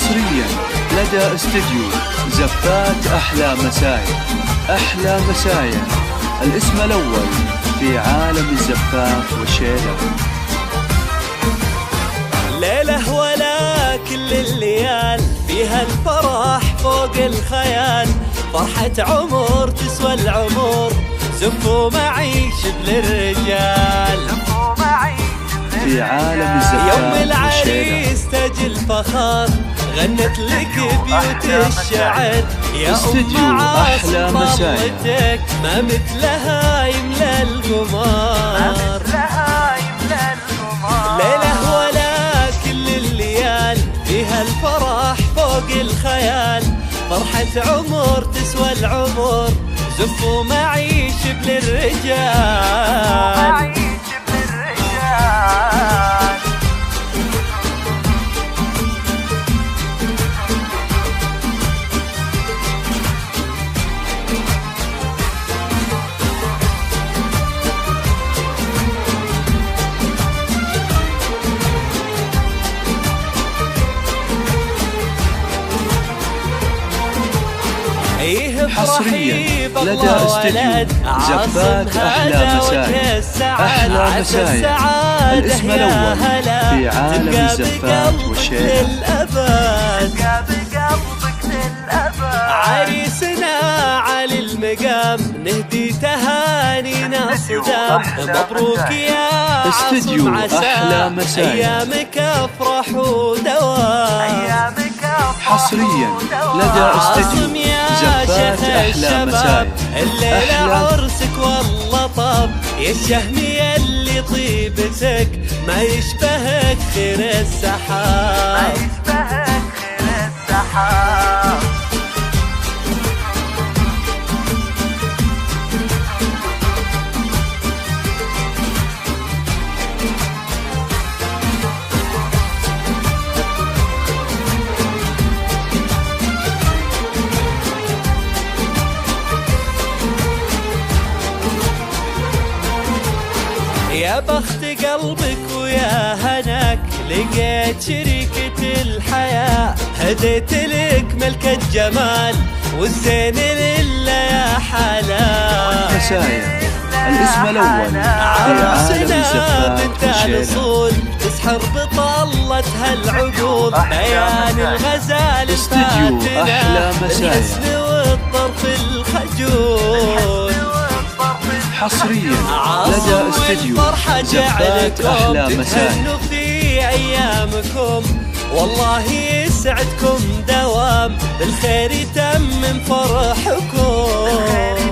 حصريا لدى استديو زفات أحلى مسايا. أحلى مسايا الاسم الأول في عالم الزفات والشيلة. ليلة ولا كل الليال فيها الفرح فوق الخيال، فرحة عمر تسوى العمر، زفوا معي شبل الرجال. في عالم الزفات يوم العريس تاج الفخر غنت لك بيوت الشعر، يا أم عاصم طلتك ما مثلها يملى القمر. ليلة ولا كل الليال فيها الفرح فوق الخيال، فرحة عمر تسوى العمر، زفوا معي شبل الرجال. حصريا لدى استديو زفات أحلى مسايا. أحلى مسايا الاسم الأول في عالم الزفات والشيلة. عريسنا على المقام نهدي تهانينا صدام، مبروك يا استديو أحلى مسايا. أيامك أفرح ودوام. حصريا لدى استديو زفات أحلى مسايا. الليلة عرسك والله طاب، يا الشهمية اللي طيبتك ما يشبهك خير السحاب. يا بخت قلبك ويا هناك لقيت شريكة الحياة، هديت لك ملكة جمال والزين لله يا حلا. مسايا الاسم الأول في عالم الزفات والشيلة. تسحر بطلتها العقول، بيان الغزال استديو أحلى مسايا. الحسن والطرف الخجول. حصريا لدى استديو زفات أحلى مسايا. في أيامكم والله يسعدكم دوام، بالخير يتمم فرحكم.